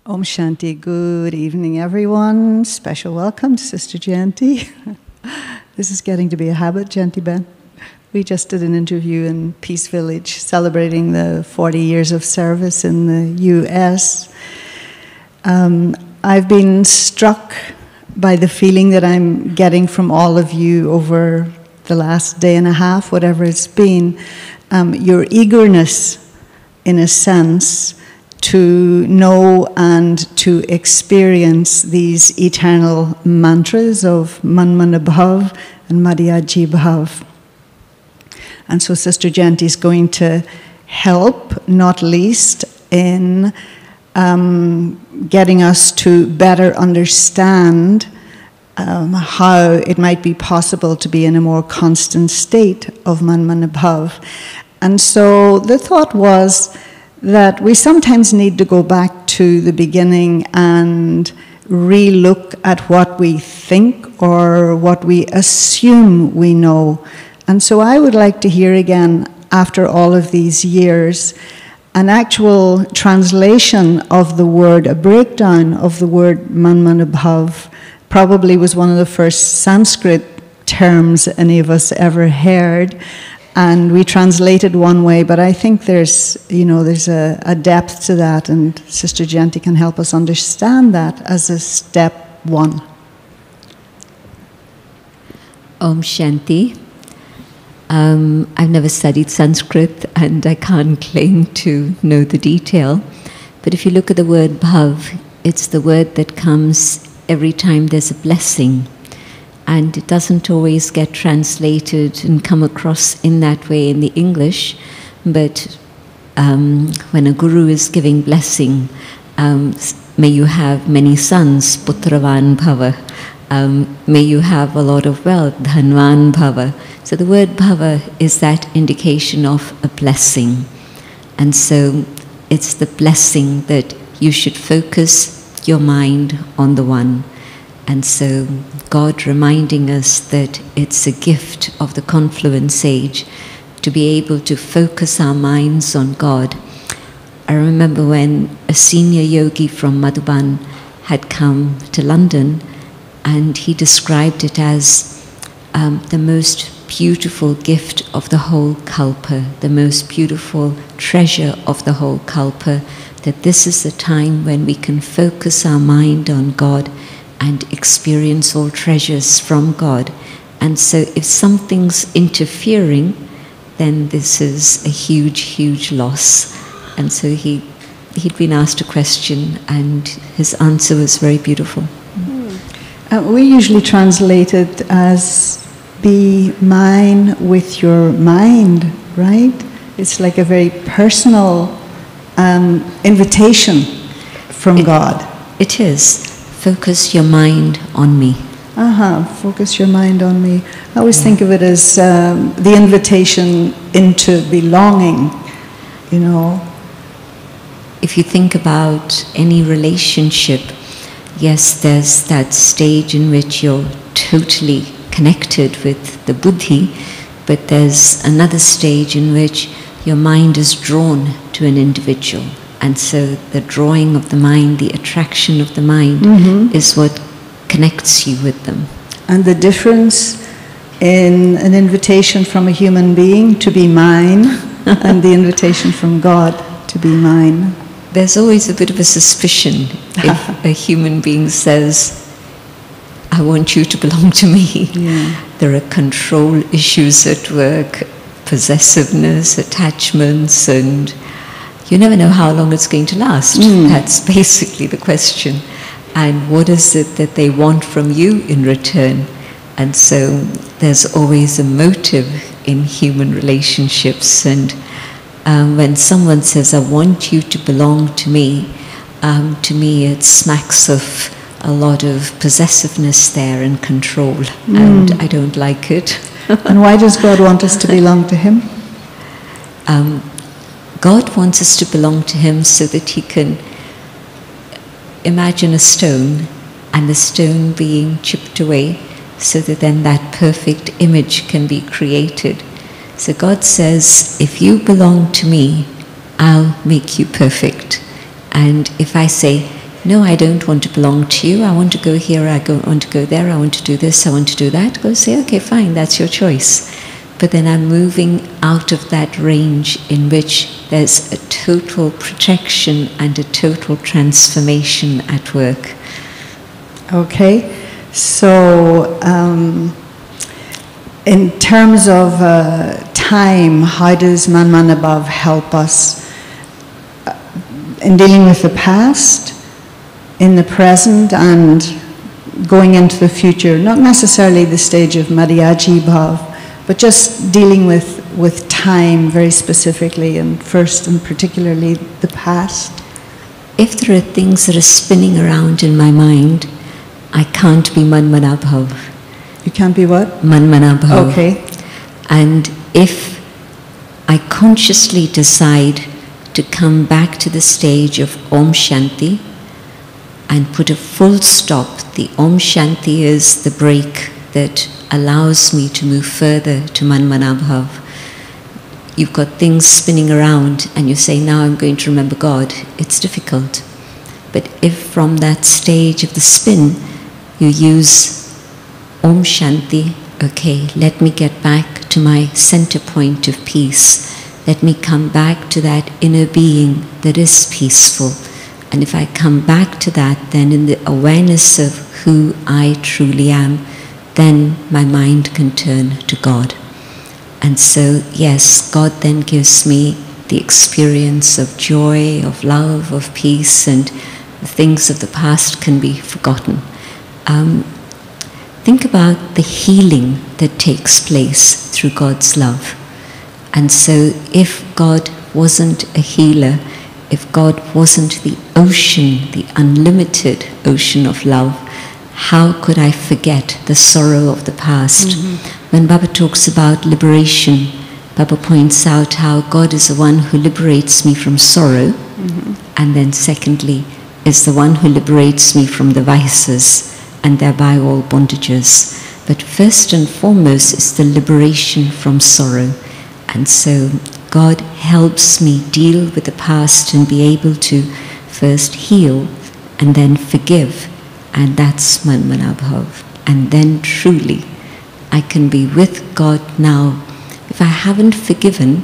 Om Shanti. Good evening, everyone. Special welcome to Sister Jayanti. This is getting to be a habit, Jayanti Behn. We just did an interview in Peace Village celebrating the 40 years of service in the US. I've been struck by the feeling that I'm getting from all of you over the last day and a half, whatever it's been, your eagerness, in a sense, to know and to experience these eternal mantras of Man Man Bhav and Madhyaji Bhav. And so Sister Jayanti is going to help, not least, in getting us to better understand how it might be possible to be in a more constant state of Man Man Bhav. And so the thought was that we sometimes need to go back to the beginning and re-look at what we think or what we assume we know. And so I would like to hear again, after all of these years, an actual translation of the word, a breakdown of the word Man Man Bhav. Probably was one of the first Sanskrit terms any of us ever heard. And we translated one way, but I think there's a depth to that, and Sister Jayanti can help us understand that as a step one. Om Shanti. I've never studied Sanskrit, and I can't claim to know the detail. But if you look at the word bhav, it's the word that comes every time there's a blessing. And it doesn't always get translated and come across in that way in the English, but when a guru is giving blessing, may you have many sons, putravan bhava, may you have a lot of wealth, dhanvan bhava. So the word bhava is that indication of a blessing. And so it's the blessing that you should focus your mind on the one. And so God reminding us that it's a gift of the confluence age to be able to focus our minds on God. I remember when a senior yogi from Madhuban had come to London, and he described it as the most beautiful gift of the whole kalpa, the most beautiful treasure of the whole kalpa, that this is the time when we can focus our mind on God and experience all treasures from God. And so if something's interfering, then this is a huge, huge loss. And so he'd been asked a question, and his answer was very beautiful. We usually translate it as be mine with your mind, right? It's like a very personal invitation from God. It is. Focus your mind on me. Focus your mind on me. I always think of it as the invitation into belonging, you know. If you think about any relationship, yes, there's that stage in which you're totally connected with the buddhi, but there's another stage in which your mind is drawn to an individual. And so the drawing of the mind, the attraction of the mind is what connects you with them. And the difference in an invitation from a human being to be mine and the invitation from God to be mine. There's always a bit of a suspicion if a human being says, I want you to belong to me. Yeah. There are control issues at work, possessiveness, attachments, and you never know how long it's going to last. That's basically the question. And what is it that they want from you in return? And so there's always a motive in human relationships. And when someone says, I want you to belong to me it smacks of a lot of possessiveness there and control. And I don't like it. And why does God want us to belong to Him? God wants us to belong to Him so that He can imagine a stone, and the stone being chipped away, so that then that perfect image can be created. So God says, if you belong to me, I'll make you perfect. And if I say, no, I don't want to belong to you, I want to go here, want to go there, I want to do this, I want to do that, God will say, okay, fine, that's your choice. But then I'm moving out of that range in which there's a total protection and a total transformation at work. Okay, so in terms of time, how does Man Above help us in dealing with the past, in the present, and going into the future? Not necessarily the stage of Mariaji Bhav, but just dealing with time very specifically, and first and particularly the past. If there are things that are spinning around in my mind, I can't be Manmana Bhav. You can't be what? Manmana Bhav. Okay. And if I consciously decide to come back to the stage of Om Shanti and put a full stop, the Om Shanti is the break that allows me to move further to Manmana Bhav. You've got things spinning around and you say, now I'm going to remember God. It's difficult. But if from that stage of the spin you use Om Shanti, okay, let me get back to my center point of peace. Let me come back to that inner being that is peaceful. And if I come back to that, then in the awareness of who I truly am, then my mind can turn to God. And so, yes, God then gives me the experience of joy, of love, of peace, and the things of the past can be forgotten. Think about the healing that takes place through God's love. And so if God wasn't a healer, if God wasn't the ocean, the unlimited ocean of love, how could I forget the sorrow of the past? Mm-hmm. When Baba talks about liberation, Baba points out how God is the one who liberates me from sorrow, mm-hmm. and then secondly, is the one who liberates me from the vices and thereby all bondages. But first and foremost is the liberation from sorrow. And so God helps me deal with the past and be able to first heal and then forgive. And that's Manmana Bhav. And then truly I can be with God now. If I haven't forgiven,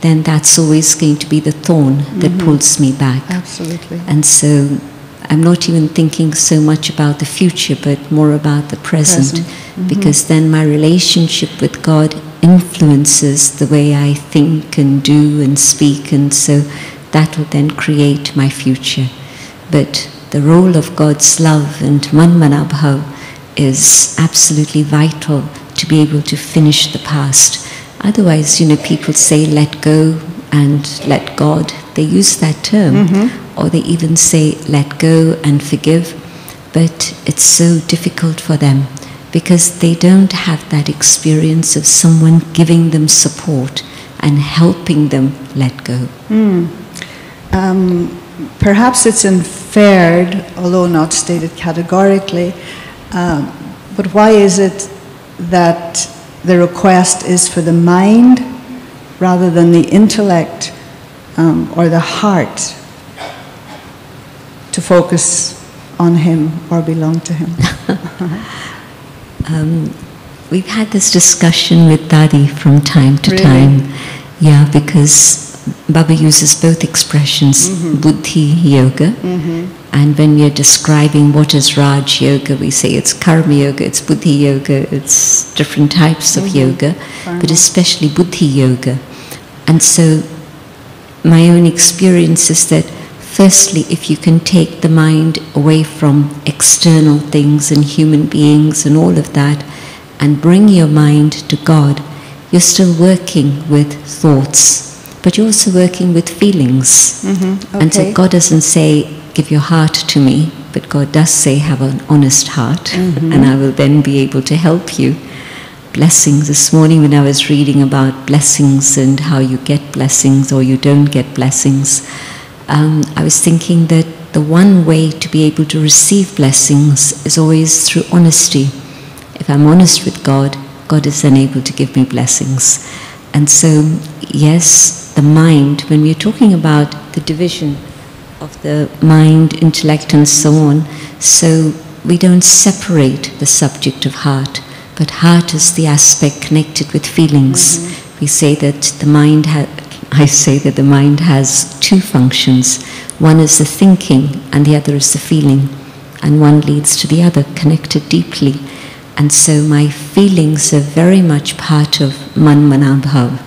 then that's always going to be the thorn that mm-hmm. pulls me back. Absolutely. And so I'm not even thinking so much about the future, but more about the present. Mm-hmm. Because then my relationship with God influences the way I think and do and speak, and so that will then create my future. But the role of God's love and Manmana Bhav is absolutely vital to be able to finish the past. Otherwise, people say let go and let God. They use that term, mm-hmm. or they even say let go and forgive, but it's so difficult for them because they don't have that experience of someone giving them support and helping them let go. Perhaps it's inferred, although not stated categorically, but why is it that the request is for the mind rather than the intellect or the heart to focus on Him or belong to Him? We've had this discussion with Dadi from time to time. Yeah, because Baba uses both expressions, mm-hmm. Buddhi Yoga, mm-hmm. and when we are describing what is Raj Yoga, we say it's Karma Yoga, it's Buddhi Yoga, it's different types of mm-hmm. yoga, but especially Buddhi Yoga. And so my own experience is that firstly, if you can take the mind away from external things and human beings and all of that, and bring your mind to God, you're still working with thoughts, but you're also working with feelings. Mm-hmm. Okay. And so God doesn't say, give your heart to me, but God does say, have an honest heart, mm-hmm. and I will then be able to help you. blessings. This morning when I was reading about blessings and how you get blessings or you don't get blessings, I was thinking that the one way to be able to receive blessings is always through honesty. If I'm honest with God, God is then able to give me blessings. And so, yes, the mind, when we're talking about the division of the mind, intellect and so on, so we don't separate the subject of heart, but heart is the aspect connected with feelings. We say that the mind I say that the mind has two functions. One is the thinking and the other is the feeling. And one leads to the other, connected deeply. And so my feelings are very much part of man mana bhav.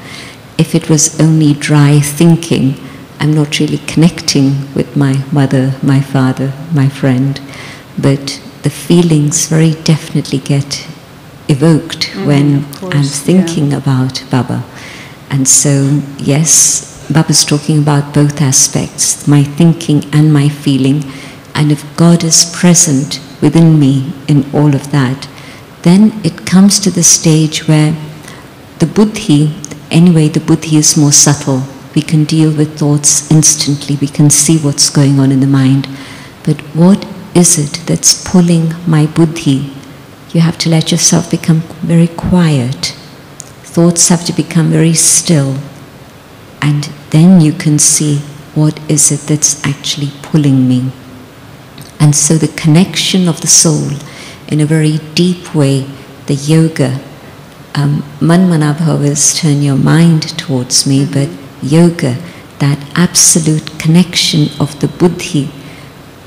If it was only dry thinking, I'm not really connecting with my mother, my father, my friend. But the feelings very definitely get evoked when I'm thinking about Baba. And so, yes, Baba's talking about both aspects, my thinking and my feeling. And if God is present within me in all of that, then it comes to the stage where the buddhi, anyway, the buddhi is more subtle. We can deal with thoughts instantly. We can see what's going on in the mind. But what is it that's pulling my buddhi? You have to let yourself become very quiet. Thoughts have to become very still. And then you can see what is it that's actually pulling me. And so the connection of the soul in a very deep way, the yoga, man mana bhava is turn your mind towards me, but yoga, that absolute connection of the buddhi,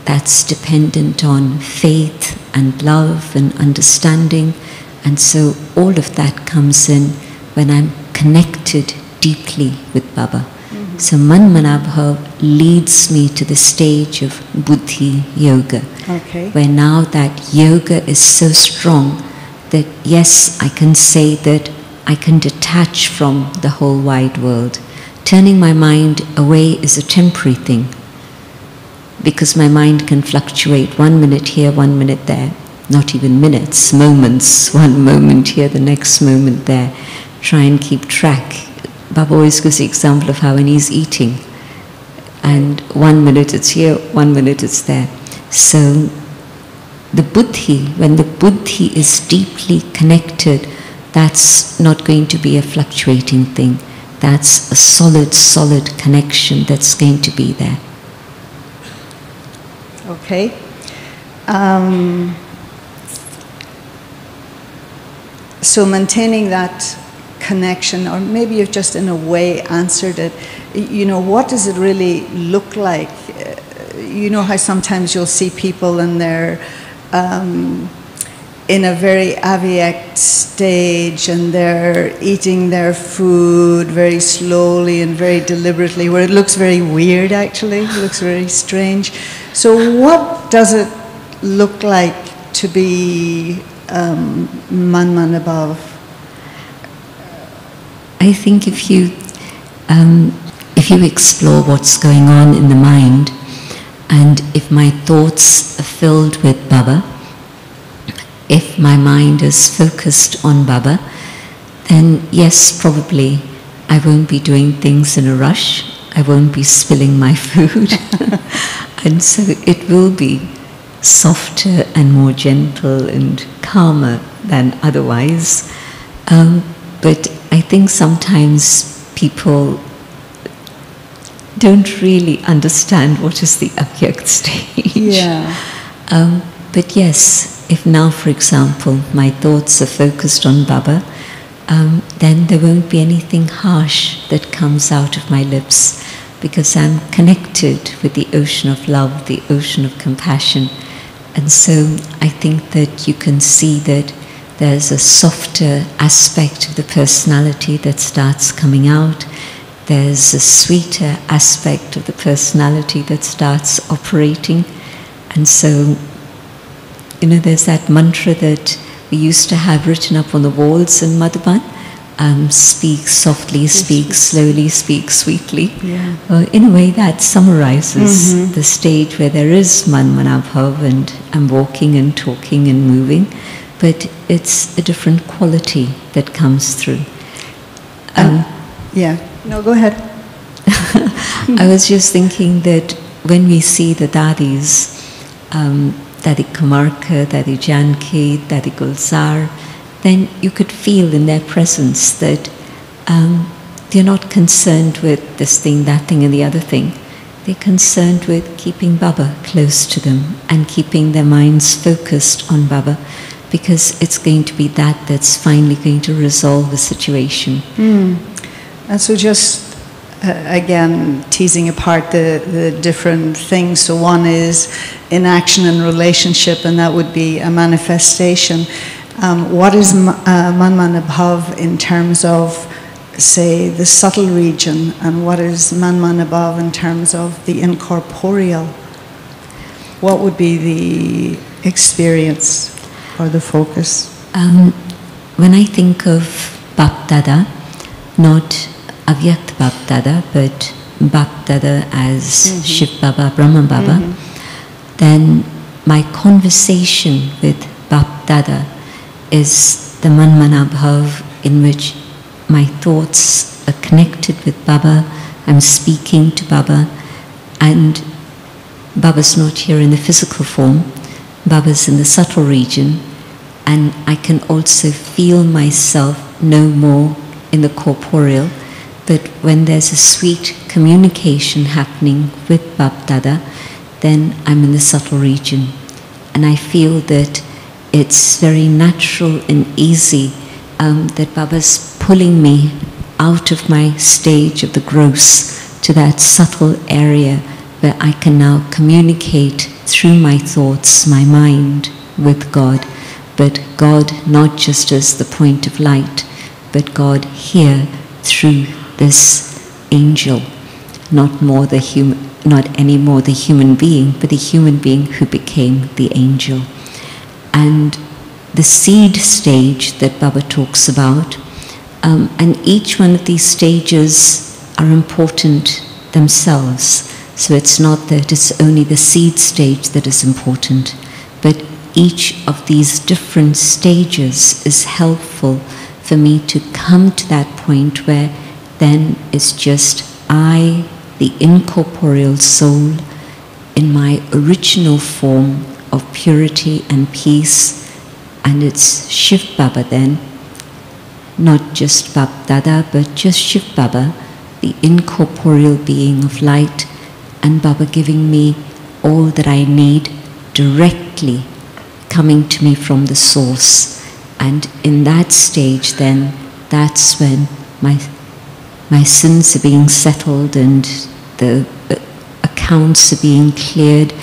that's dependent on faith and love and understanding. And so all of that comes in when I'm connected deeply with Baba. So man mana bhav leads me to the stage of buddhi yoga, where now that yoga is so strong that yes, I can say that I can detach from the whole wide world. Turning my mind away is a temporary thing, because my mind can fluctuate 1 minute here, 1 minute there, not even minutes, moments, 1 moment here, the next moment there. Try and keep track. Baba always gives the example of how when he's eating, and 1 minute it's here, 1 minute it's there. So the buddhi, when the buddhi is deeply connected, that's not going to be a fluctuating thing. That's a solid connection that's going to be there. Okay. So maintaining that connection, or maybe you've just in a way answered it, you know, what does it really look like? You know how sometimes you'll see people and they're in a very Avyakt stage and they're eating their food very slowly and very deliberately, where it looks very weird actually, it looks very strange. So what does it look like to be man mana bhav? I think if you explore what's going on in the mind, and if my thoughts are filled with Baba, if my mind is focused on Baba, then yes, probably I won't be doing things in a rush, I won't be spilling my food, and so it will be softer and more gentle and calmer than otherwise. But I think sometimes people don't really understand what is the Avyakt stage. Yeah. But yes, if now, for example, my thoughts are focused on Baba, then there won't be anything harsh that comes out of my lips, because I'm connected with the ocean of love, the ocean of compassion. And so I think that you can see that there's a softer aspect of the personality that starts coming out. There's a sweeter aspect of the personality that starts operating. And so, you know, there's that mantra that we used to have written up on the walls in Madhuban. Speak softly, speak slowly, speak sweetly. Yeah. In a way that summarizes the stage where there is man mana bhav and I'm walking and talking and moving. but it's a different quality that comes through. Yeah, no, go ahead. I was just thinking that when we see the Dadis, Dadi Kamarka, Dadi Janki, Dadi Gulzar, then you could feel in their presence that they're not concerned with this thing, that thing and the other thing. They're concerned with keeping Baba close to them and keeping their minds focused on Baba, because it's going to be that that's finally going to resolve the situation. And so just, again, teasing apart the different things. So one is inaction and relationship, and that would be a manifestation. What is Manman Abhav in terms of, say, the subtle region, and what is Manman Abhav in terms of the incorporeal? What would be the experience or the focus? When I think of BapDada, not Avyakt BapDada, but BapDada as Shiv Baba, Brahman Baba, then my conversation with BapDada is the Manmanabhav, in which my thoughts are connected with Baba, I'm speaking to Baba, and Baba's not here in the physical form, Baba's in the subtle region, and I can also feel myself no more in the corporeal, but when there's a sweet communication happening with BapDada, then I'm in the subtle region. And I feel that it's very natural and easy that Baba's pulling me out of my stage of the gross to that subtle area where I can now communicate through my thoughts, my mind, with God. But God not just as the point of light, but God here through this angel, not any more the human being, but the human being who became the angel. And the seed stage that Baba talks about, and each one of these stages are important themselves. So it's not that it's only the seed stage that is important, but each of these different stages is helpful for me to come to that point where then it's just I, the incorporeal soul, in my original form of purity and peace, and it's Shiv Baba then, not just BapDada, but just Shiv Baba, the incorporeal being of light, and Baba giving me all that I need directly coming to me from the source. And in that stage then, that's when my sins are being settled and the accounts are being cleared,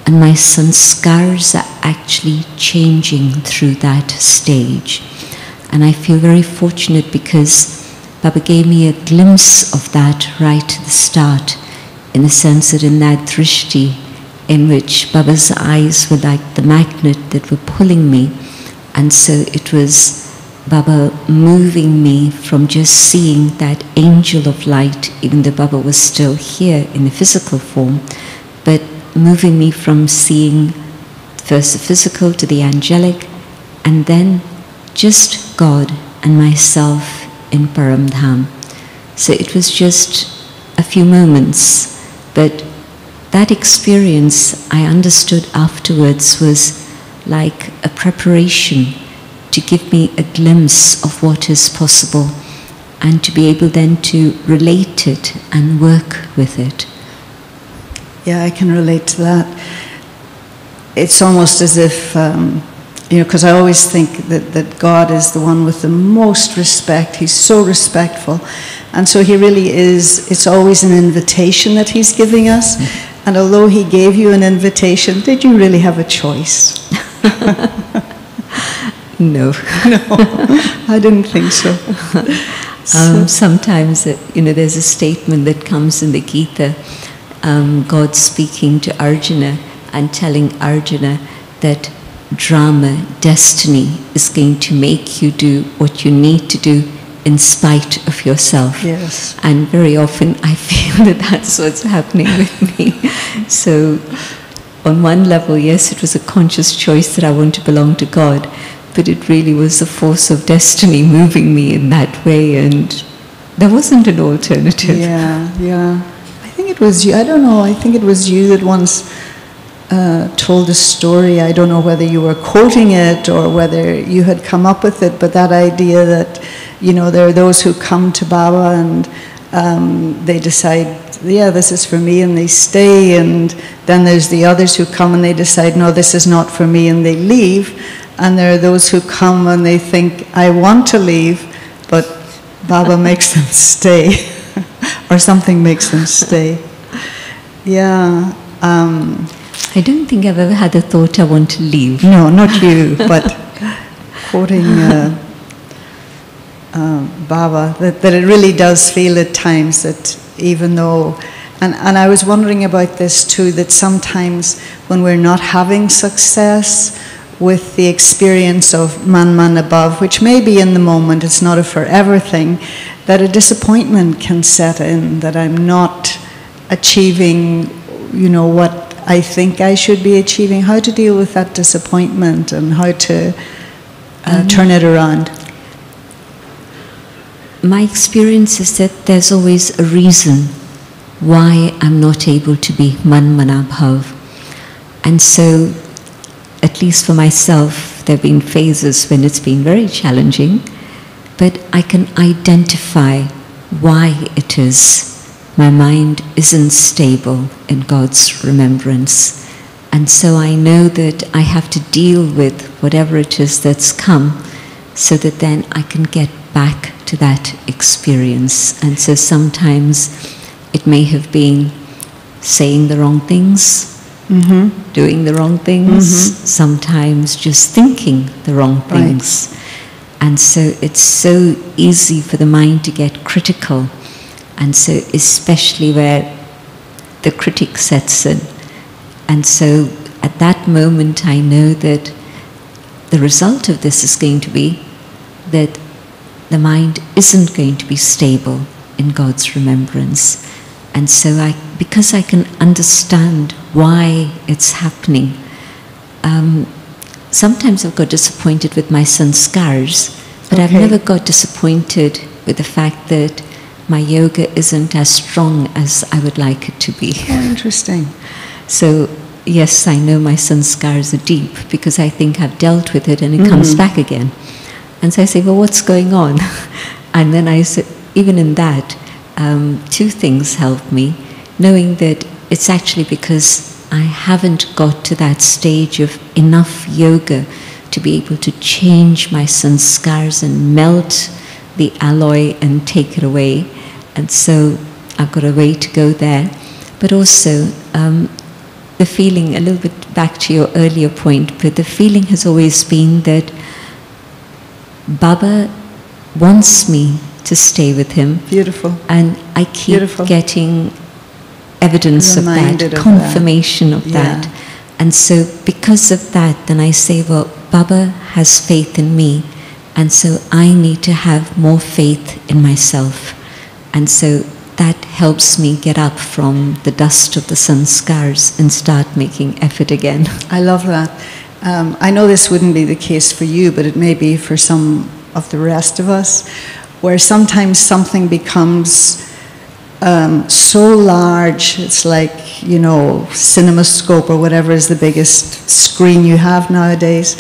and my sanskars are actually changing through that stage. And I feel very fortunate because Baba gave me a glimpse of that right at the start, in the sense that in that drishti, in which Baba's eyes were like the magnet that were pulling me, and so it was Baba moving me from just seeing that angel of light, even though Baba was still here in the physical form, but moving me from seeing first the physical to the angelic, and then just God and myself in Paramdham. So it was just a few moments, but that experience I understood afterwards was like a preparation to give me a glimpse of what is possible, and to be able then to relate it and work with it. Yeah, I can relate to that. It's almost as if, because I always think that God is the one with the most respect. He's so respectful. And so he really is, it's always an invitation that he's giving us. And although he gave you an invitation, did you really have a choice? No. No, I didn't think so. Sometimes, there's a statement that comes in the Gita, God speaking to Arjuna and telling Arjuna that drama, destiny, is going to make you do what you need to do in spite of yourself. Yes. And very often I feel that that's what's happening with me. So on one level, yes, it was a conscious choice that I want to belong to God, but it really was the force of destiny moving me in that way, and there wasn't an alternative. Yeah. I think it was you. I don't know. I think it was you that once told a story. I don't know whether you were quoting it or whether you had come up with it, but that idea that, there are those who come to Baba and they decide, yeah, this is for me, and they stay, and then there's the others who come and they decide, no, this is not for me, and they leave. And there are those who come and they think, I want to leave, but Baba makes them stay, or something makes them stay. Yeah. I don't think I've ever had a thought I want to leave. No, not you, but quoting Baba, that it really does feel at times that even though, and I was wondering about this too, that sometimes when we're not having success with the experience of man above, which may be in the moment, it's not a forever thing, that a disappointment can set in, that I'm not achieving, what I think I should be achieving. How to deal with that disappointment and how to turn it around. My experience is that there's always a reason why I'm not able to be man-manabhav. And so, at least for myself, there have been phases when it's been very challenging, but I can identify why it is my mind isn't stable in God's remembrance. And so I know that I have to deal with whatever it is that's come, so that then I can get back to that experience. And so sometimes it may have been saying the wrong things, doing the wrong things, sometimes just thinking the wrong things. Right. And so it's so easy for the mind to get critical. And so especially where the critic sets in. And so at that moment I know that the result of this is going to be that the mind isn't going to be stable in God's remembrance. And so because I can understand why it's happening, sometimes I've got disappointed with my sanskars, but I've never got disappointed with the fact that my yoga isn't as strong as I would like it to be. Oh, interesting. So, yes, I know my sanskars are deep because I think I've dealt with it and it comes back again. And so I say, well, what's going on? And then I say, even in that, two things help me. Knowing that it's actually because I haven't got to that stage of enough yoga to be able to change my sanskars and melt the alloy and take it away. And so I've got a way to go there. But also the feeling, a little bit back to your earlier point, but the feeling has always been that Baba wants me to stay with him. Beautiful. And I keep getting evidence of that, confirmation of that. And so because of that, then I say, well, Baba has faith in me, and so I need to have more faith in myself. And so that helps me get up from the dust of the sanskars and start making effort again. I love that. I know this wouldn't be the case for you, but it may be for some of the rest of us, where sometimes something becomes so large, it's like, CinemaScope or whatever is the biggest screen you have nowadays,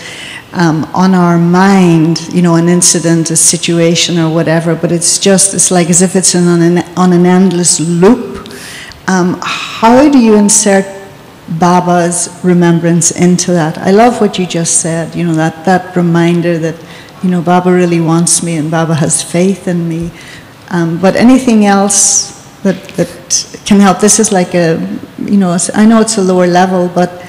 on our mind, an incident, a situation or whatever, but it's like as if it's on an endless loop. How do you insert Baba's remembrance into that? I love what you just said, that reminder that, Baba really wants me and Baba has faith in me. But anything else that can help? This is like I know it's a lower level, but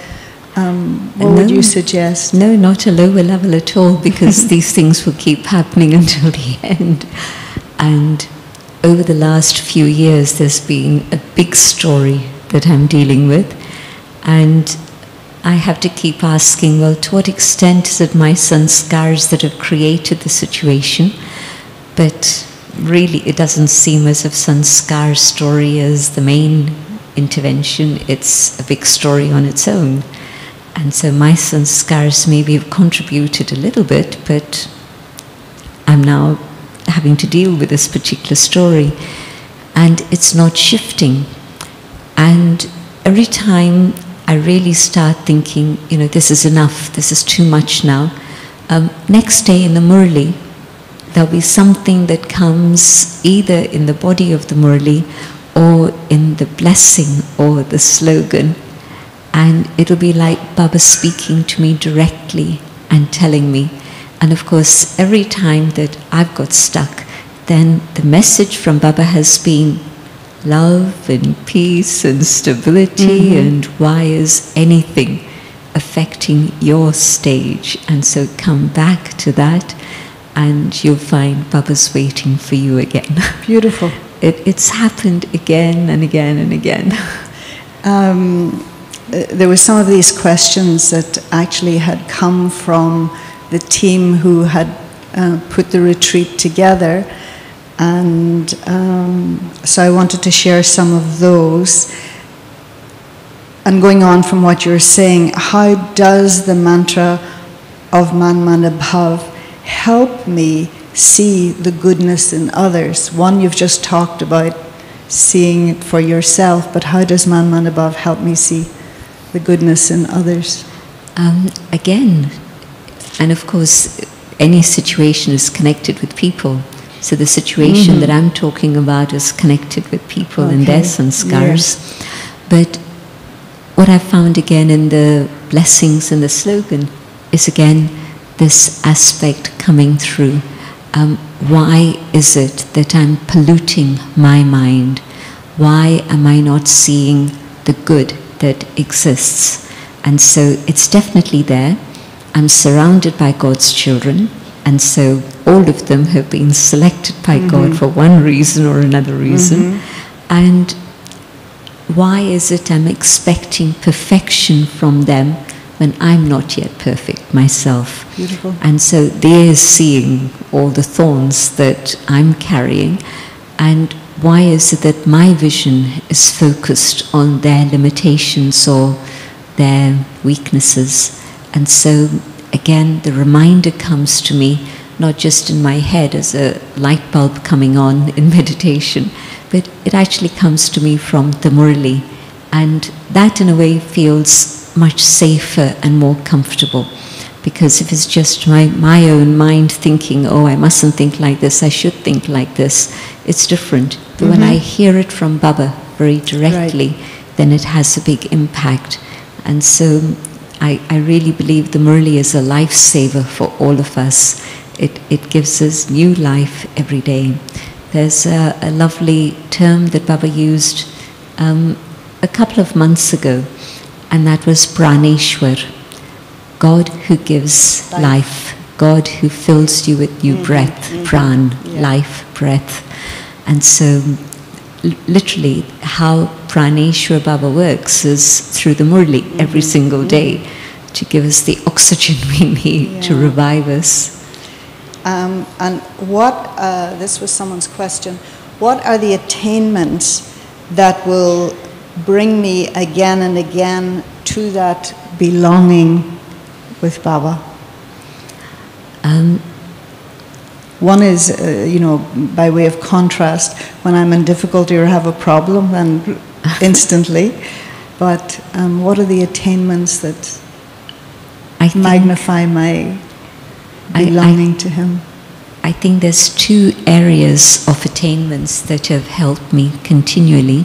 what would you suggest? No, not a lower level at all, because these things will keep happening until the end. And over the last few years, there's been a big story that I'm dealing with. And I have to keep asking, well, to what extent is it my sanskars that have created the situation? But really, it doesn't seem as if sanskar story is the main intervention. It's a big story on its own. And so my sanskars maybe have contributed a little bit, but I'm now having to deal with this particular story. And it's not shifting. And every time I really start thinking, you know, this is enough, this is too much now, next day in the Murli, there'll be something that comes either in the body of the Murli or in the blessing or the slogan. And it'll be like Baba speaking to me directly and telling me. And of course, every time that I've got stuck, then the message from Baba has been love and peace and stability, and why is anything affecting your stage? And so come back to that and you'll find Baba's waiting for you again. Beautiful. It's happened again and again and again. There were some of these questions that actually had come from the team who had put the retreat together, and so I wanted to share some of those. And going on from what you're saying, how does the mantra of Man Mana Bhav help me see the goodness in others? One, you've just talked about seeing it for yourself, but how does Man Mana Bhav help me see the goodness in others? Again, and of course, any situation is connected with people. So the situation that I'm talking about is connected with people and their sanskars. Yes. But what I found again in the blessings and the slogan is again this aspect coming through. Why is it that I'm polluting my mind? Why am I not seeing the good that exists? And so it's definitely there. I'm surrounded by God's children, and so all of them have been selected by God for one reason or another reason. And why is it I'm expecting perfection from them when I'm not yet perfect myself? Beautiful. And so they're seeing all the thorns that I'm carrying, and why is it that my vision is focused on their limitations or their weaknesses? And so again, the reminder comes to me, not just in my head as a light bulb coming on in meditation, but it actually comes to me from the Murli. And that in a way feels much safer and more comfortable. Because if it's just my own mind thinking, oh, I mustn't think like this, I should think like this, it's different. But when I hear it from Baba very directly, then it has a big impact. And so I really believe the Murli is a lifesaver for all of us. It gives us new life every day. There's a lovely term that Baba used a couple of months ago, and that was Praneshwar, God who gives life, God who fills you with new breath, pran, life, breath. And so literally how Praneshwar Baba works is through the Murli every single day to give us the oxygen we need to revive us. And what, this was someone's question, what are the attainments that will bring me again and again to that belonging with Baba? One is, by way of contrast, when I'm in difficulty or have a problem, and instantly. But what are the attainments that magnify my belonging to Him? I think there's two areas of attainments that have helped me continually.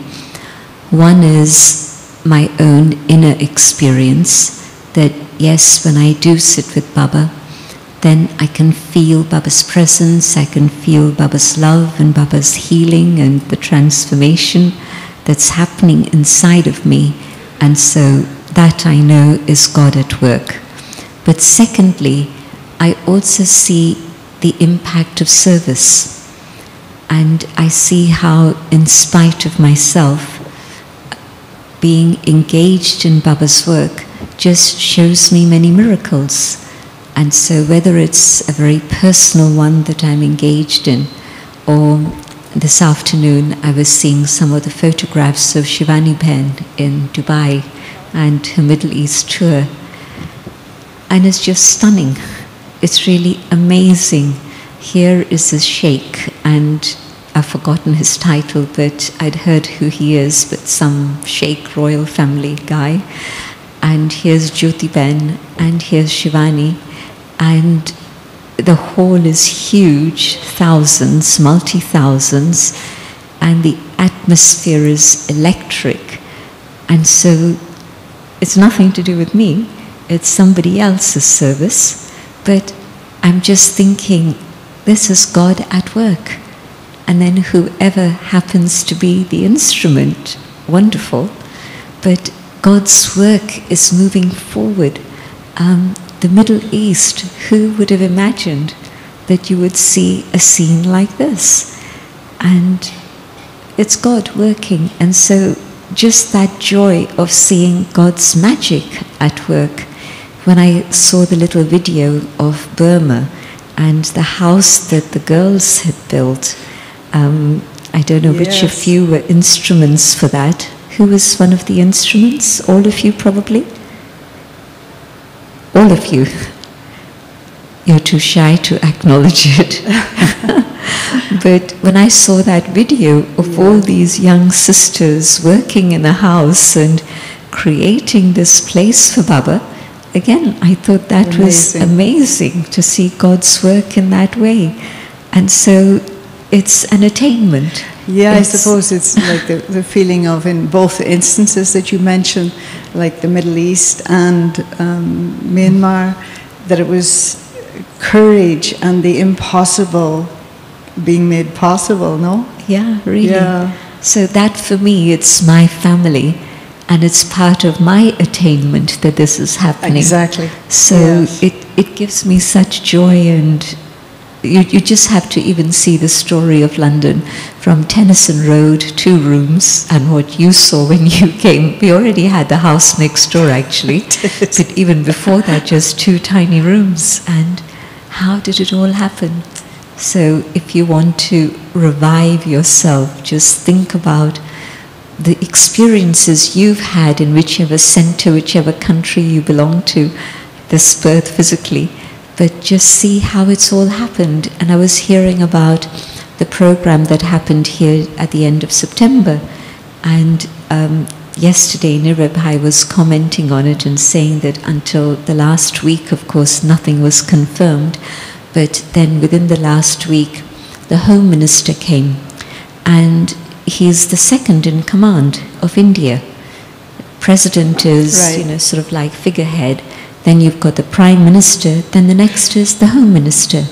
One is my own inner experience, that yes, when I do sit with Baba, then I can feel Baba's presence, I can feel Baba's love and Baba's healing and the transformation that's happening inside of me. And so that I know is God at work. But secondly, I also see the impact of service. And I see how, in spite of myself, being engaged in Baba's work just shows me many miracles. And so whether it's a very personal one that I'm engaged in, or this afternoon I was seeing some of the photographs of Shivani Behn in Dubai and her Middle East tour, and it's just stunning. It's really amazing. Here is a sheikh, and I've forgotten his title, but I'd heard who he is, but some sheikh royal family guy. And here's Jyoti Behn, and here's Shivani, and the hall is huge, thousands, multi-thousands, and the atmosphere is electric. And so it's nothing to do with me, it's somebody else's service, but I'm just thinking, this is God at work. And then whoever happens to be the instrument, wonderful, but God's work is moving forward. The Middle East, who would have imagined that you would see a scene like this? And it's God working. And so just that joy of seeing God's magic at work. When I saw the little video of Burma and the house that the girls had built, I don't know which of you were instruments for that. Who was one of the instruments? All of you probably? All of you. You're too shy to acknowledge it. But when I saw that video of all these young sisters working in the house and creating this place for Baba, again, I thought that was amazing to see God's work in that way. And so it's an attainment. Yeah, I suppose it's like the feeling of, in both instances that you mentioned, like the Middle East and Myanmar, that it was courage and the impossible being made possible, no? Yeah, really. Yeah. So that for me, it's my family, and it's part of my attainment that this is happening. Exactly. So yes. it gives me such joy, and you just have to even see the story of London from Tennyson Road, 2 rooms, and what you saw when you came. We already had the house next door actually, but even before that, just 2 tiny rooms. And how did it all happen? So if you want to revive yourself, just think about the experiences you've had in whichever center, whichever country you belong to, this birth physically, but just see how it's all happened. And I was hearing about the program that happened here at the end of September, and yesterday Nirabhai was commenting on it and saying that until the last week, of course, nothing was confirmed, but then within the last week, the Home Minister came, and he's the second in command of India. President is, right, sort of like figurehead. Then you've got the Prime Minister, then the next is the Home Minister.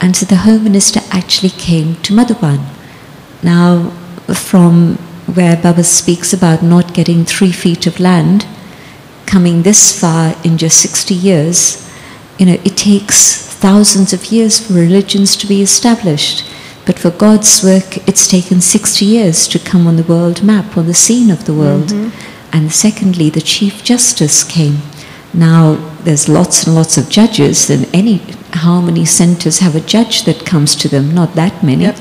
And so the Home Minister actually came to Madhuban. Now, from where Baba speaks about not getting 3 feet of land, coming this far in just 60 years, it takes thousands of years for religions to be established. But for God's work, it's taken 60 years to come on the world map, on the scene of the world. Mm-hmm. And secondly, the Chief Justice came. Now, there's lots and lots of judges, and how many centers have a judge that comes to them? Not that many. Yep.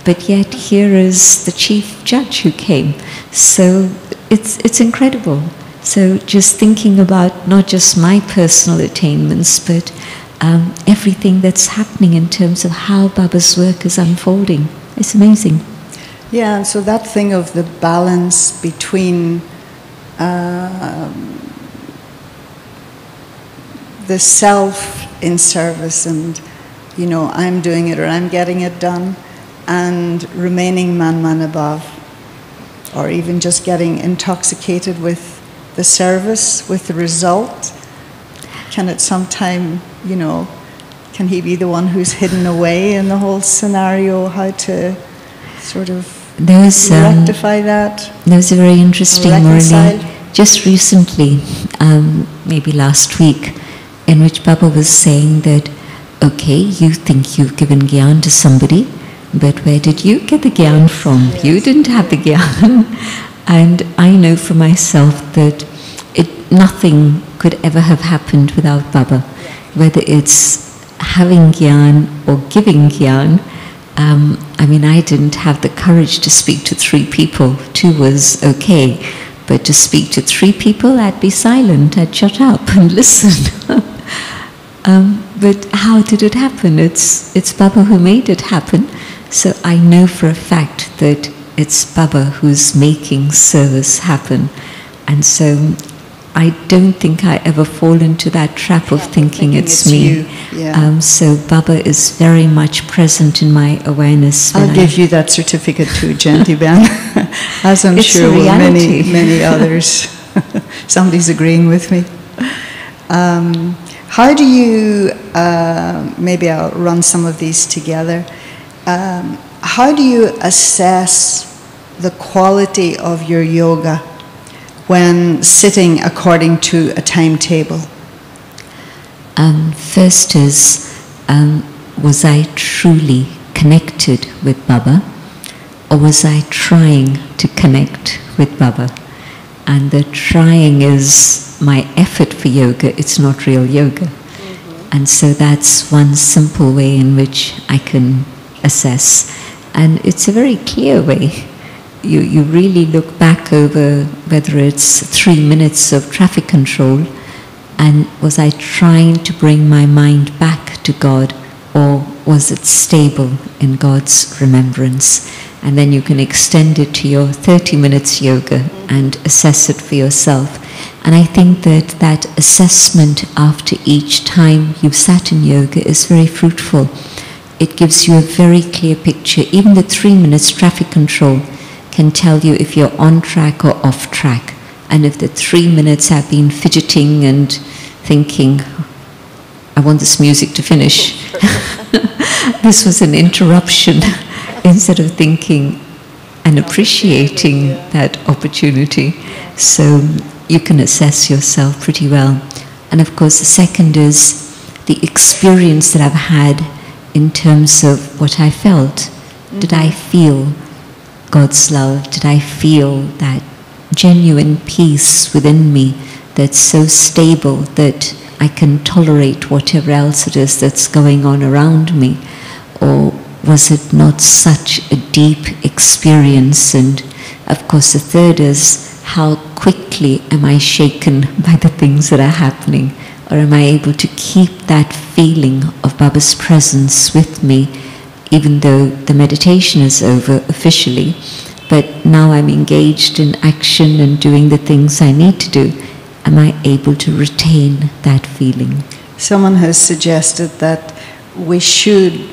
But yet, here is the Chief Judge who came. So it's incredible. So just thinking about not just my personal attainments, but everything that's happening in terms of how Baba's work is unfolding. It's amazing. Yeah, and so that thing of the balance between the self in service and, I'm doing it or I'm getting it done, and remaining man above, or even just getting intoxicated with the service, with the result. Can at some time, can he be the one who's hidden away in the whole scenario? How to sort of rectify that? There was a very interesting Murali just recently, maybe last week, in which Baba was saying that, okay, you think you've given gyan to somebody, but where did you get the gyan from? Yes. You didn't have the gyan. And I know for myself that nothing could ever have happened without Baba. Whether it's having gyan or giving gyan, I didn't have the courage to speak to 3 people. 2 was okay, but to speak to 3 people, I'd be silent, I'd shut up and listen. But how did it happen? It's Baba who made it happen. So I know for a fact that it's Baba who's making service happen. And so I don't think I ever fall into that trap of thinking it's me. Yeah. So Baba is very much present in my awareness. I'll give you that certificate too, Jayanti Behn, as I'm sure will many others. Somebody's agreeing with me. How do you, maybe I'll run some of these together. How do you assess the quality of your yoga when sitting according to a timetable? First is, was I truly connected with Baba, or was I trying to connect with Baba? And the trying is my effort for yoga, it's not real yoga. And so that's one simple way in which I can assess. And it's a very clear way. You really look back over whether it's 3 minutes of traffic control, and was I trying to bring my mind back to God, or was it stable in God's remembrance? And then you can extend it to your 30 minutes yoga and assess it for yourself. And I think that that assessment after each time you've sat in yoga is very fruitful. It gives you a very clear picture. Even the 3 minutes traffic control can tell you if you're on track or off track. And if the 3 minutes have been fidgeting and thinking, I want this music to finish. This was an interruption, instead of thinking and appreciating that opportunity. So you can assess yourself pretty well. And of course the second is the experience that I've had in terms of what I felt. Did I feel God's love? Did I feel that genuine peace within me that's so stable that I can tolerate whatever else it is that's going on around me? Or was it not such a deep experience? And of course the third is, how quickly am I shaken by the things that are happening? Or am I able to keep that feeling of Baba's presence with me, even though the meditation is over officially, but now I'm engaged in action and doing the things I need to do? Am I able to retain that feeling? Someone has suggested that we should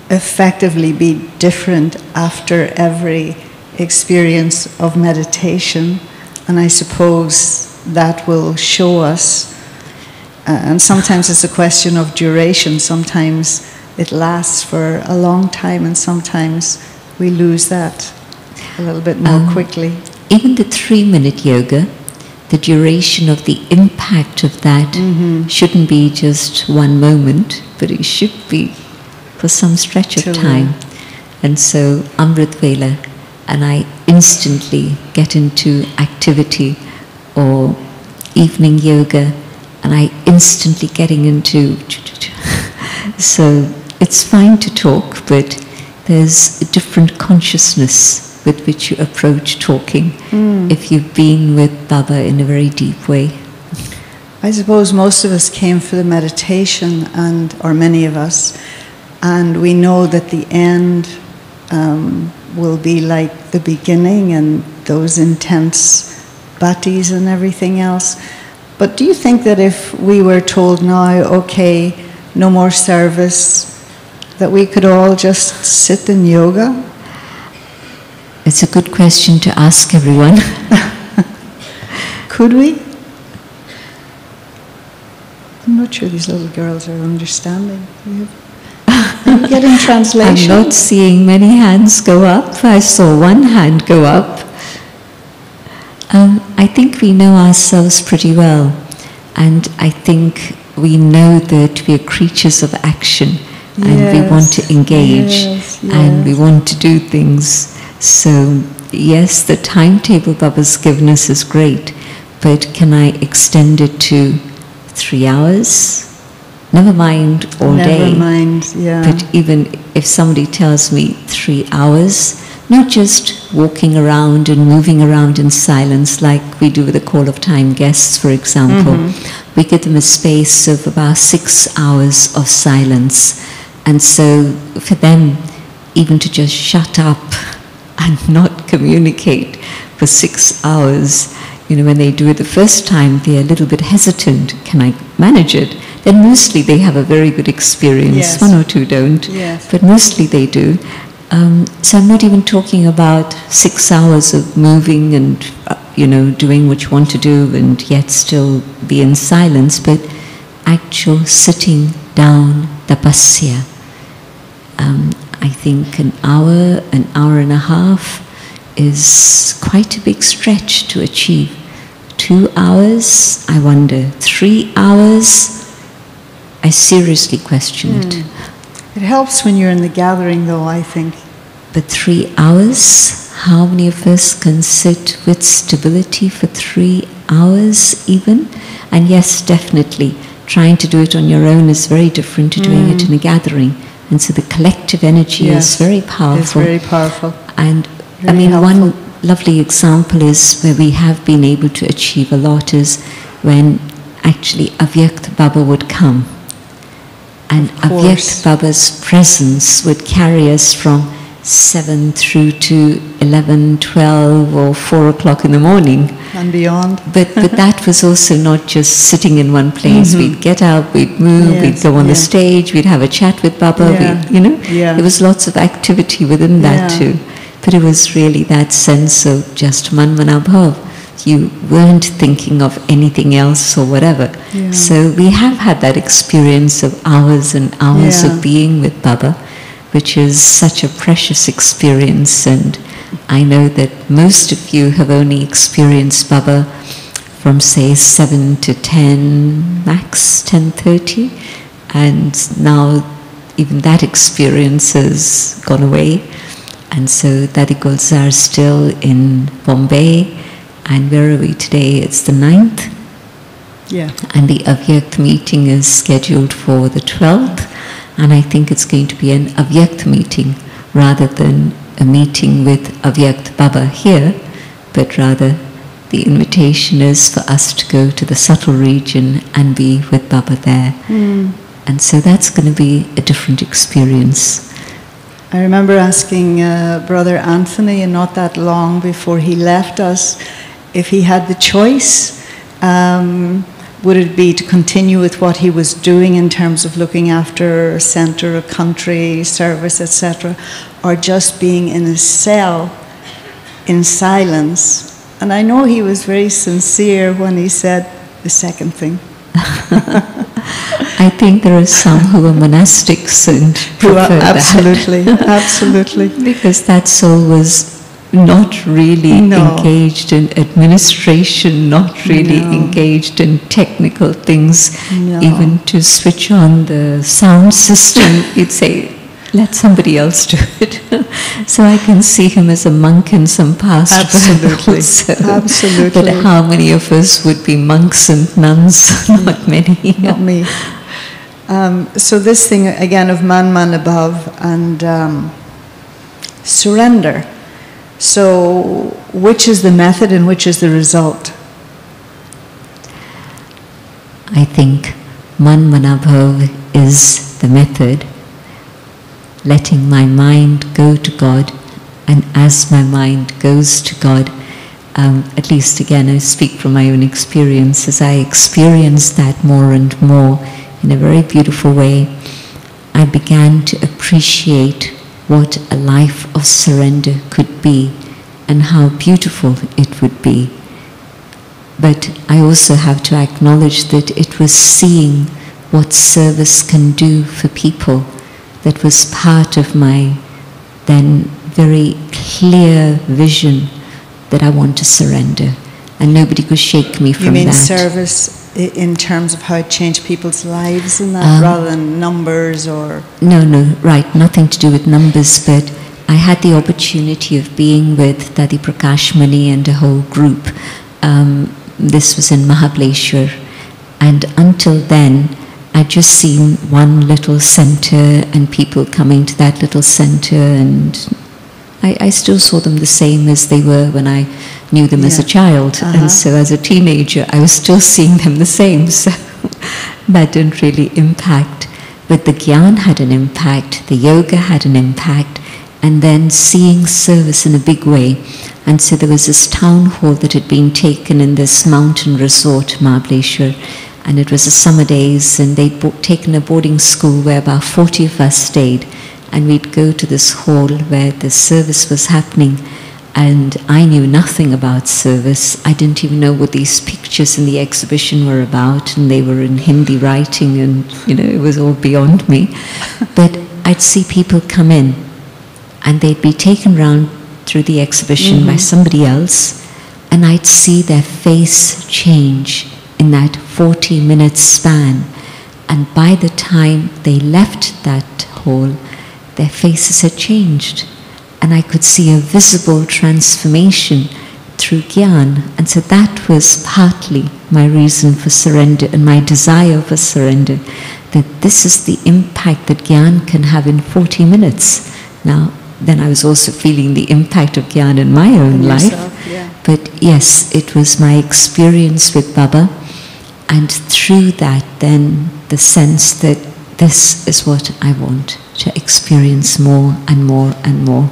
effectively be different after every experience of meditation, and I suppose that will show us. And sometimes it's a question of duration. Sometimes it lasts for a long time, and sometimes we lose that a little bit more quickly. Even the 3 minute yoga, the duration of the impact of that shouldn't be just one moment, but it should be for some stretch of time. And so Amrit Vela, and I instantly get into activity, or evening yoga, and I instantly getting into. So it's fine to talk, but there's a different consciousness with which you approach talking if you've been with Baba in a very deep way. I suppose most of us came for the meditation, or many of us, and we know that the end will be like the beginning, and those intense bhattis and everything else. But do you think that if we were told now, okay, no more service, that we could all just sit in yoga? It's a good question to ask everyone. Could we? I'm not sure these little girls are understanding. Are you getting translation? I'm not seeing many hands go up. I saw one hand go up. I think we know ourselves pretty well, and I think we know that we are creatures of action, and we want to engage, and we want to do things. So yes, the timetable Baba's given us is great, but can I extend it to 3 hours? Never mind all day. Never mind, yeah. But even if somebody tells me 3 hours, not just walking around and moving around in silence like we do with the Call of Time guests, for example. We give them a space of about 6 hours of silence. And so for them, even to just shut up and not communicate for 6 hours, when they do it the first time, they're a little bit hesitant. Can I manage it? Then mostly they have a very good experience. Yes. One or two don't, Yes. but mostly they do. So I'm not even talking about 6 hours of moving and, doing what you want to do and yet still be in silence, but actual sitting down, tapasya. I think an hour and a half is quite a big stretch to achieve. 2 hours, I wonder. 3 hours, I seriously question it. It helps when you're in the gathering, though, I think. But 3 hours, how many of us can sit with stability for 3 hours even? And yes, definitely, trying to do it on your own is very different to doing it in a gathering. And so the collective energy is very powerful. It's very powerful. And Really helpful. One lovely example is where we have been able to achieve a lot is when actually Avyakt Baba would come. And Avyakt Baba's presence would carry us from 7 through to 11, 12 or 4 o'clock in the morning. And beyond. But that was also not just sitting in one place. We'd get up, we'd move, we'd go on the stage, we'd have a chat with Baba, There was lots of activity within that too. But it was really that sense of just manmanabhav. You weren't thinking of anything else or whatever. Yeah. So we have had that experience of hours and hours of being with Baba, which is such a precious experience. And I know that most of you have only experienced Baba from say 7 to 10, max 10:30. And now even that experience has gone away. And so Dadi Gulzar is still in Bombay. And where are we today? It's the 9th. Yeah. And the Avyakt meeting is scheduled for the 12th. And I think it's going to be an Avyakt meeting rather than a meeting with Avyakt Baba here, but rather the invitation is for us to go to the subtle region and be with Baba there. And so that's going to be a different experience. I remember asking Brother Anthony, and not that long before he left us, if he had the choice, would it be to continue with what he was doing in terms of looking after a center, a country, service, etc., or just being in a cell in silence? And I know he was very sincere when he said the second thing. I think there are some who are monastics and prefer absolutely, that. Absolutely. Because that soul was not really engaged in administration, not really engaged in technical things. Even to switch on the sound system, you'd say, let somebody else do it. So I can see him as a monk in some past. Absolutely. Absolutely. But how many of us would be monks and nuns? Not many. Not me. So this thing again of man above and surrender. So which is the method and which is the result? I think manabhav is the method. Letting my mind go to God, and as my mind goes to God, at least again I speak from my own experience, as I experience that more and more in a very beautiful way, I began to appreciate what a life of surrender could be and how beautiful it would be. But I also have to acknowledge that it was seeing what service can do for people that was part of my then very clear vision that I want to surrender. And nobody could shake me from that. You mean service in terms of how it changed people's lives and that, rather than numbers or... No, right, nothing to do with numbers, but I had the opportunity of being with Dadi Prakashmani and a whole group. This was in Mahabaleshwar, and until then I'd just seen one little center and people coming to that little center and I still saw them the same as they were when I knew them as a child. And so as a teenager, I was still seeing them the same. So that didn't really impact. But the Gyan had an impact, the yoga had an impact, and then seeing service in a big way. And so there was this town hall that had been taken in this mountain resort, Mahabaleshwar, and it was the summer days, and they'd taken a boarding school where about 40 of us stayed, and we'd go to this hall where the service was happening, and I knew nothing about service. I didn't even know what these pictures in the exhibition were about, and they were in Hindi writing, and it was all beyond me. But I'd see people come in, and they'd be taken round through the exhibition by somebody else, and I'd see their face change in that 40-minute span. And by the time they left that hall, their faces had changed. And I could see a visible transformation through Gyan. And so that was partly my reason for surrender and my desire for surrender, that this is the impact that Gyan can have in 40 minutes. Now, then I was also feeling the impact of Gyan in my own life. But yes, it was my experience with Baba, and through that then the sense that this is what I want to experience more and more and more.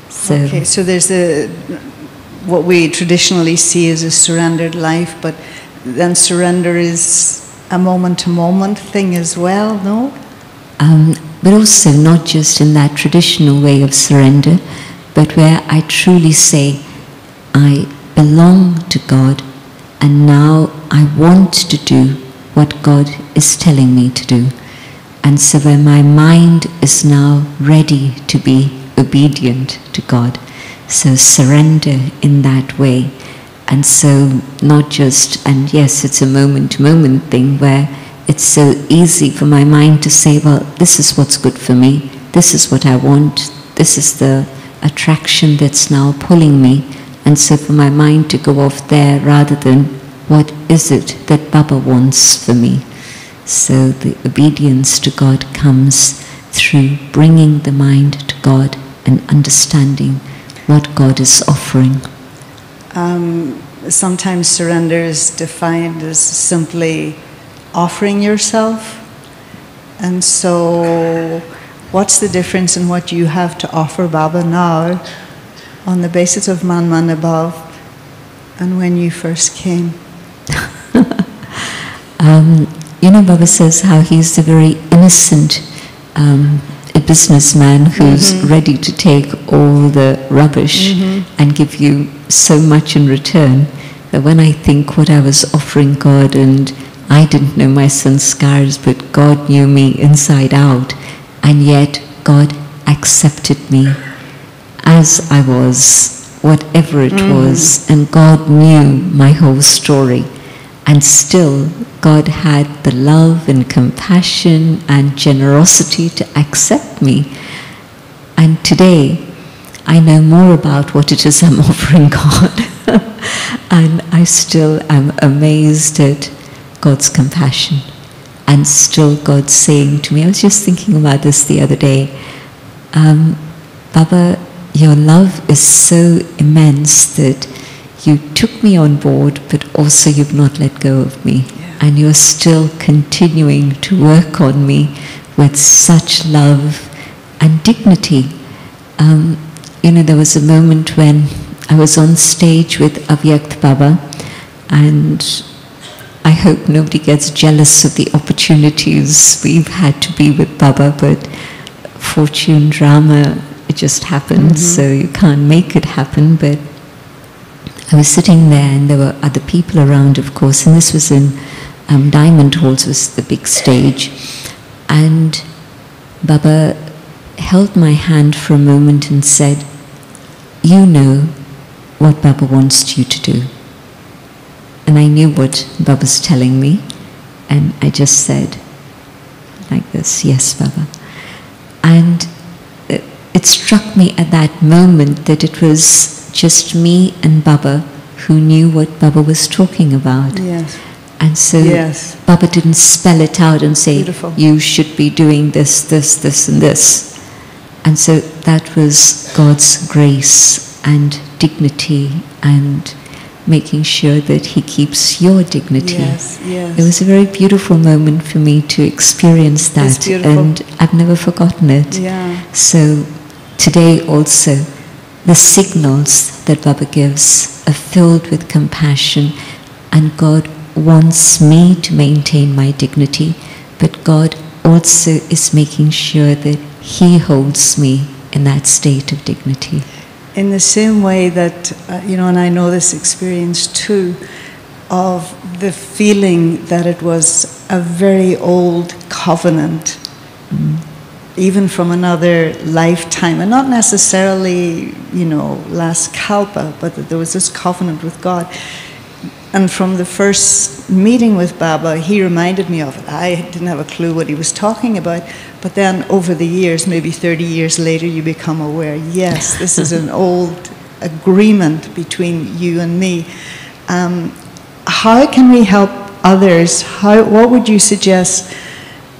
So there's what we traditionally see as a surrendered life, but then surrender is a moment-to-moment thing as well, no? But also not just in that traditional way of surrender, but where I truly say, I belong to God, and now I want to do what God is telling me to do. And so where my mind is now ready to be obedient to God. So surrender in that way. And so not just, and yes, it's a moment-to-moment thing where it's so easy for my mind to say, well, this is what's good for me, this is what I want, this is the attraction that's now pulling me. And so for my mind to go off there rather than what is it that Baba wants for me. So the obedience to God comes through bringing the mind to God and understanding what God is offering. Sometimes surrender is defined as simply offering yourself. And so what's the difference in what you have to offer Baba now on the basis of Man above and when you first came? Baba says how he's a very innocent a businessman who's ready to take all the rubbish and give you so much in return. That when I think what I was offering God, and I didn't know my sanskars, but God knew me inside out, and yet God accepted me as I was, whatever it was, and God knew my whole story. And still, God had the love and compassion and generosity to accept me. And today, I know more about what it is I'm offering God. And I still am amazed at God's compassion. And still God saying to me, I was just thinking about this the other day, Baba, your love is so immense that you took me on board, but also you've not let go of me. Yeah. And you're still continuing to work on me with such love and dignity. There was a moment when I was on stage with Avyakt Baba, and I hope nobody gets jealous of the opportunities we've had to be with Baba, but fortune, drama, it just happens, so you can't make it happen. But I was sitting there, and there were other people around, of course, and this was in Diamond Halls, was the big stage. And Baba held my hand for a moment and said, you know what Baba wants you to do. And I knew what Baba's telling me, and I just said like this, yes, Baba. And it struck me at that moment that it was just me and Baba who knew what Baba was talking about. Yes. And so Baba didn't spell it out and say, beautiful, you should be doing this, this, this, and this. And so that was God's grace and dignity and making sure that He keeps your dignity. Yes, yes. It was a very beautiful moment for me to experience that, and I've never forgotten it. Yeah. So today also, the signals that Baba gives are filled with compassion, and God wants me to maintain my dignity, but God also is making sure that He holds me in that state of dignity. In the same way that, and I know this experience too, of the feeling that it was a very old covenant, even from another lifetime, and not necessarily, last kalpa, but that there was this covenant with God. And from the first meeting with Baba, he reminded me of it. I didn't have a clue what he was talking about. But then over the years, maybe 30 years later, you become aware, yes, this is an old agreement between you and me. How can we help others? What would you suggest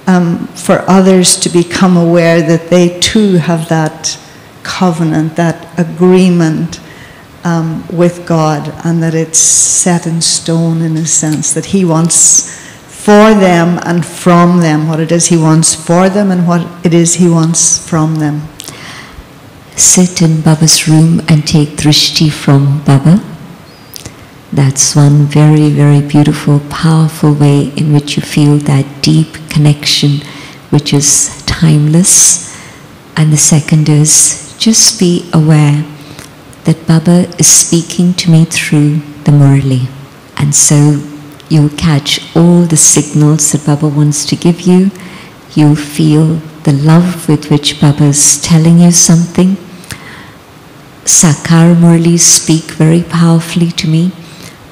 for others to become aware that they too have that covenant, that agreement with God, and that it's set in stone in a sense, that He wants for them and from them what it is He wants for them and what it is He wants from them? Sit in Baba's room and take drishti from Baba. That's one very, very beautiful, powerful way in which you feel that deep connection which is timeless. And the second is just be aware that Baba is speaking to me through the Murli. And so you'll catch all the signals that Baba wants to give you. You'll feel the love with which Baba is telling you something. Sakar Murlis speak very powerfully to me,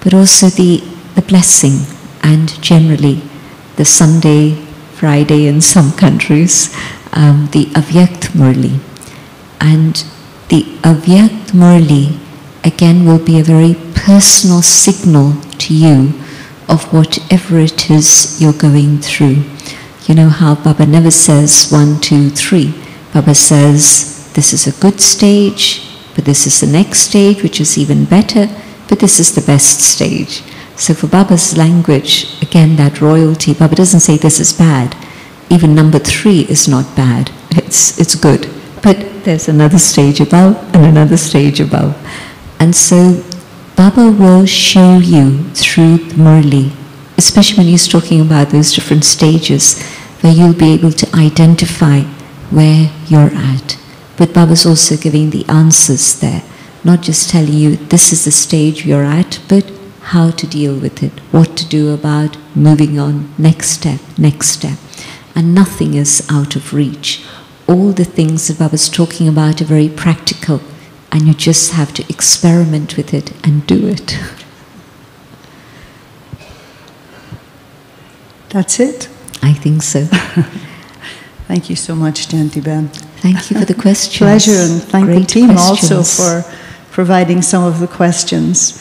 but also the blessing, and generally the Sunday, Friday in some countries, the Avyakt Murli. And the Avyakt Murli again will be a very personal signal to you of whatever it is you're going through. You know how Baba never says 1, 2, 3. Baba says this is a good stage, but this is the next stage which is even better, but this is the best stage. So for Baba's language, again that royalty, Baba doesn't say this is bad. Even number 3 is not bad, it's good. But there's another stage above and another stage above. And so Baba will show you through the Murli, especially when he's talking about those different stages, where you'll be able to identify where you're at. But Baba's also giving the answers there, not just telling you this is the stage you're at, but how to deal with it, what to do about moving on, next step, next step. And nothing is out of reach. All the things that Baba's talking about are very practical, and you just have to experiment with it and do it. That's it? I think so. Thank you so much, Jayanti Ben. Thank you for the questions. Pleasure, and thank Great the team questions. also for providing some of the questions.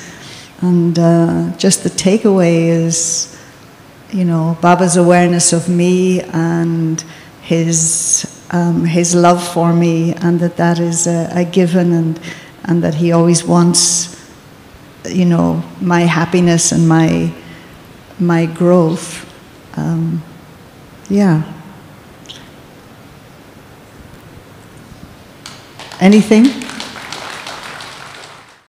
And just the takeaway is, Baba's awareness of me and his love for me, and that is a given, and that he always wants, my happiness and my growth. Yeah. Anything?